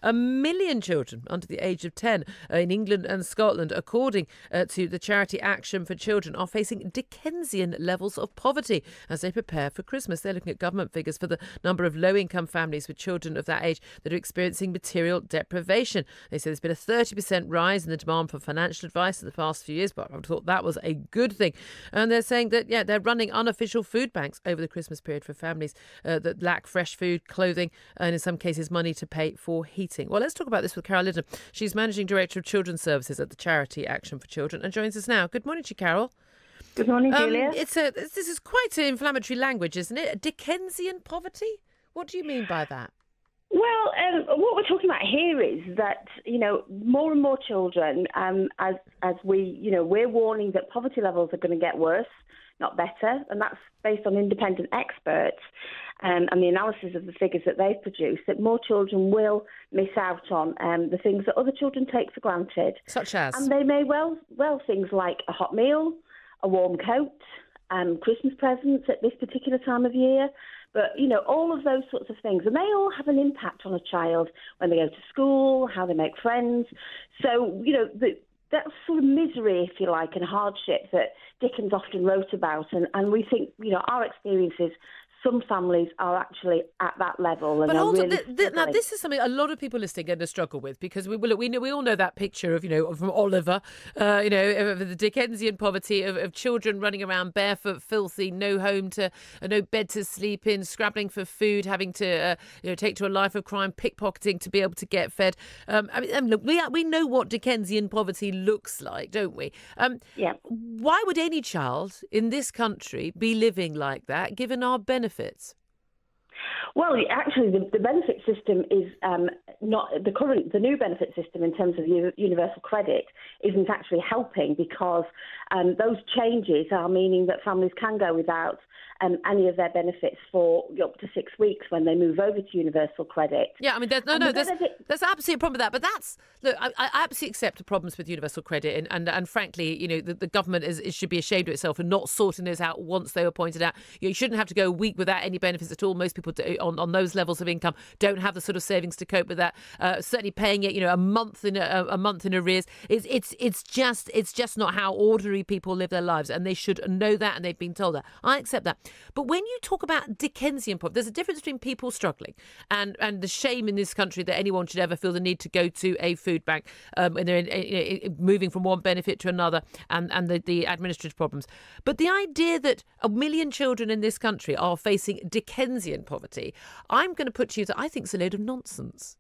1 million children under the age of 10 in England and Scotland, according to the charity Action for Children, are facing Dickensian levels of poverty as they prepare for Christmas. They're looking at government figures for the number of low-income families with children of that age that are experiencing material deprivation. They say there's been a 30% rise in the demand for financial advice in the past few years, but I thought that was a good thing. And they're saying that, they're running unofficial food banks over the Christmas period for families that lack fresh food, clothing, and in some cases money to pay for heating. Well, let's talk about this with Carol Iddon. She's Managing Director of Children's Services at the charity Action for Children and joins us now. Good morning to you, Carol. Good morning, Julia. This is quite an inflammatory language, isn't it? Dickensian poverty? What do you mean by that? Well, what we're talking about here is that, more and more children, as we're warning that poverty levels are going to get worse, not better, and that's based on independent experts and the analysis of the figures that they've produced, that more children will miss out on the things that other children take for granted. Such as? And they may well things like a hot meal, a warm coat, Christmas presents at this particular time of year. But, all of those sorts of things. And they all have an impact on a child when they go to school, how they make friends. So, that sort of misery, if you like, and hardship that Dickens often wrote about. And we think, our experiences, some families are actually at that level. And but hold on, really now this is something a lot of people listening are going to struggle with, because we all know that picture of, from Oliver, of the Dickensian poverty of children running around barefoot, filthy, no home to, no bed to sleep in, scrabbling for food, having to, take to a life of crime, pickpocketing to be able to get fed. Look, we know what Dickensian poverty looks like, don't we? Yeah. Why would any child in this country be living like that, given our benefits? Well, actually, the benefit system is not the new benefit system in terms of universal credit isn't actually helping, because those changes are meaning that families can go without any of their benefits for up to 6 weeks when they move over to universal credit. Yeah, I mean, there's absolutely a problem with that. But I absolutely accept the problems with universal credit, and frankly, the government should be ashamed of itself for not sorting those out once they were pointed out. You shouldn't have to go a week without any benefits at all. Most people on those levels of income don't have the sort of savings to cope with that. Certainly paying it, a month in arrears. It's just not how ordinary people live their lives, and they should know that, and they've been told that. I accept that. But when you talk about Dickensian poverty, there's a difference between people struggling and the shame in this country that anyone should ever feel the need to go to a food bank when they're moving from one benefit to another, and the administrative problems. But the idea that 1 million children in this country are facing Dickensian poverty, I'm going to put to you that I think it's a load of nonsense.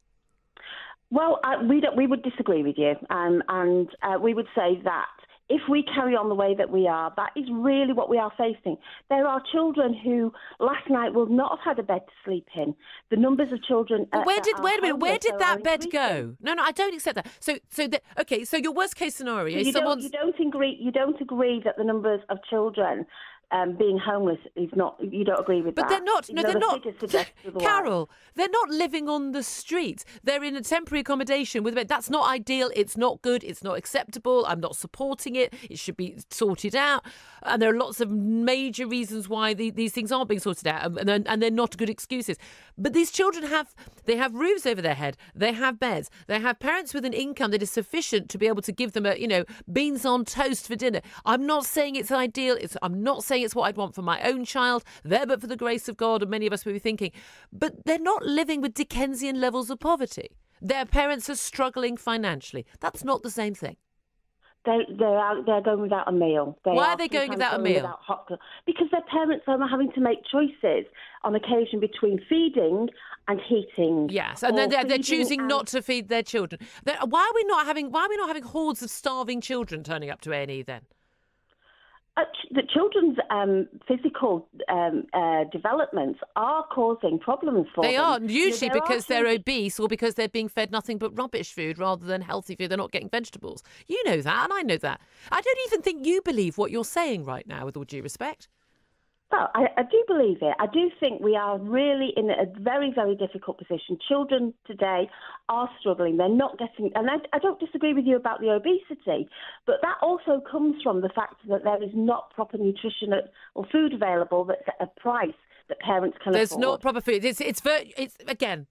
Well, we would disagree with you, and we would say that if we carry on the way that we are, that is really what we are facing. There are children who last night will not have had a bed to sleep in. The numbers of children. Where did that bed go? No, I don't accept that. So your worst case scenario is you don't agree that the numbers of children being homeless is not. You don't agree with that. But they're not. No, they're not. Carol, they're not living on the streets. They're in a temporary accommodation with a bed. That's not ideal. It's not good. It's not acceptable. I'm not supporting it. It should be sorted out. And there are lots of major reasons why these things aren't being sorted out, and they're not good excuses. But these children have roofs over their head. They have beds. They have parents with an income that is sufficient to be able to give them beans on toast for dinner. I'm not saying it's ideal. I'm not saying it's what I'd want for my own child. There, but for the grace of God, and many of us will be thinking. But they're not living with Dickensian levels of poverty. Their parents are struggling financially. That's not the same thing. They're going without a meal. Why are they going without a meal? Because their parents are having to make choices on occasion between feeding and heating. Yes, and then they're choosing not to feed their children. Why are we not having hordes of starving children turning up to A&E then? The children's physical developments are causing problems for them. They are, usually because they're obese or because they're being fed nothing but rubbish food rather than healthy food. They're not getting vegetables. You know that, and I know that. I don't even think you believe what you're saying right now, with all due respect. Well, I do believe it. I do think we are really in a very, very difficult position. Children today are struggling. They're not getting, and I don't disagree with you about the obesity, but that also comes from the fact that there is not proper nutrition or food available that's at a price that parents can afford. There's not proper food. It's again.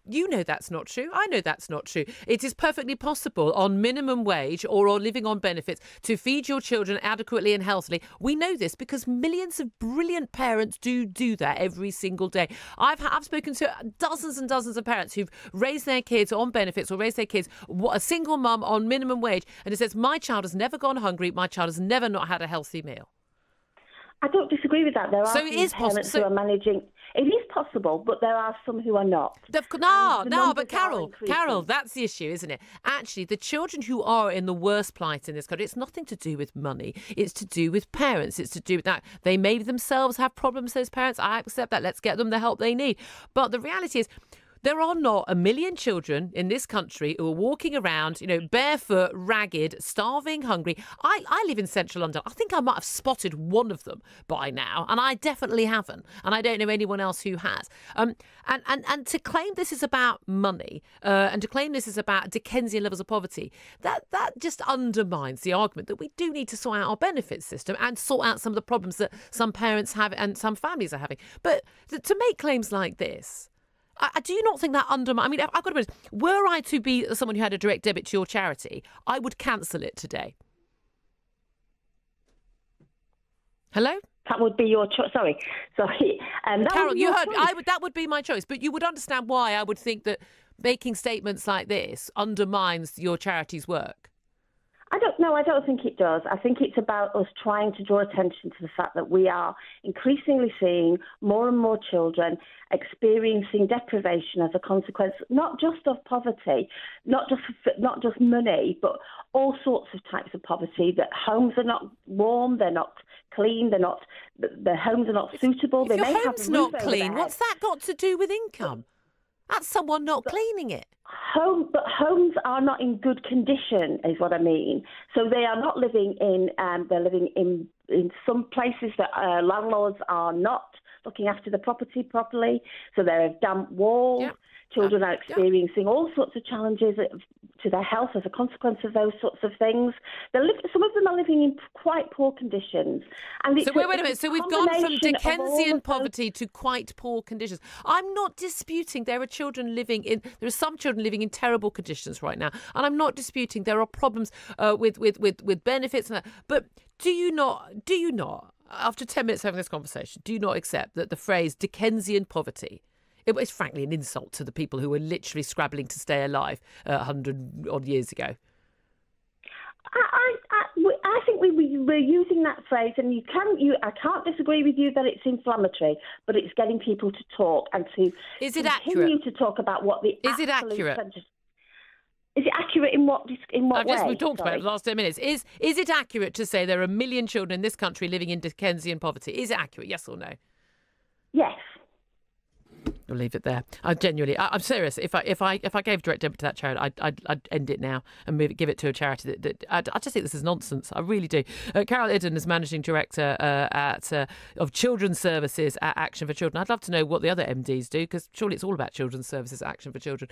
You know that's not true. I know that's not true. It is perfectly possible on minimum wage or on living on benefits to feed your children adequately and healthily. We know this because millions of brilliant parents do that every single day. I've spoken to dozens and dozens of parents who've raised their kids on benefits or raised their kids, a single mum on minimum wage, and it says, my child has never gone hungry, my child has never not had a healthy meal. I don't disagree with that. There are some parents who are managing. It is possible, but there are some who are not. But Carol, that's the issue, isn't it? Actually, the children who are in the worst plight in this country, it's nothing to do with money. It's to do with parents. It's to do with that. They may themselves have problems, those parents. I accept that. Let's get them the help they need. But the reality is, there are not a million children in this country who are walking around, barefoot, ragged, starving, hungry. I live in central London. I think I might have spotted one of them by now, and I definitely haven't. And I don't know anyone else who has. And to claim this is about money and to claim this is about Dickensian levels of poverty, that just undermines the argument that we do need to sort out our benefits system and sort out some of the problems that some parents have and some families are having. But to make claims like this, do you not think that undermines? I mean, I've got to be honest, were I to be someone who had a direct debit to your charity, I would cancel it today. Hello? That would be your choice. Sorry. Carol, you heard me. That would be my choice. But you would understand why I would think that making statements like this undermines your charity's work. I don't think it does. I think it's about us trying to draw attention to the fact that we are increasingly seeing more and more children experiencing deprivation as a consequence, not just of poverty, not just money, but all sorts of types of poverty. That homes are not warm, they're not clean, the homes are not suitable. If your home's not clean, what's that got to do with income? That's someone not cleaning it. But homes are not in good condition, is what I mean. So they are not living in. They're living in some places that landlords are not looking after the property properly. So there are damp walls. Yeah. Children are experiencing all sorts of challenges to their health as a consequence of those sorts of things. Some of them are living in quite poor conditions. And wait a minute. So we've gone from Dickensian poverty to quite poor conditions. I'm not disputing there are some children living in terrible conditions right now, and I'm not disputing there are problems with benefits and that. But do you not? After 10 minutes having this conversation, do you not accept that the phrase Dickensian poverty? It was frankly an insult to the people who were literally scrabbling to stay alive 100 odd years ago. I think we're using that phrase, and I can't disagree with you that it's inflammatory, but it's getting people to talk and to continue to talk about what the Is it accurate? Is it accurate in what way? We've talked about it for the last 10 minutes. Is it accurate to say there are a million children in this country living in Dickensian poverty? Is it accurate? Yes or no? Yes. I'll leave it there. I'm serious. If I gave direct debit to that charity, I'd end it now and give it to a charity I just think this is nonsense. I really do. Carol Iddon is managing director of children's services at Action for Children. I'd love to know what the other MDs do, because surely it's all about children's services at Action for Children.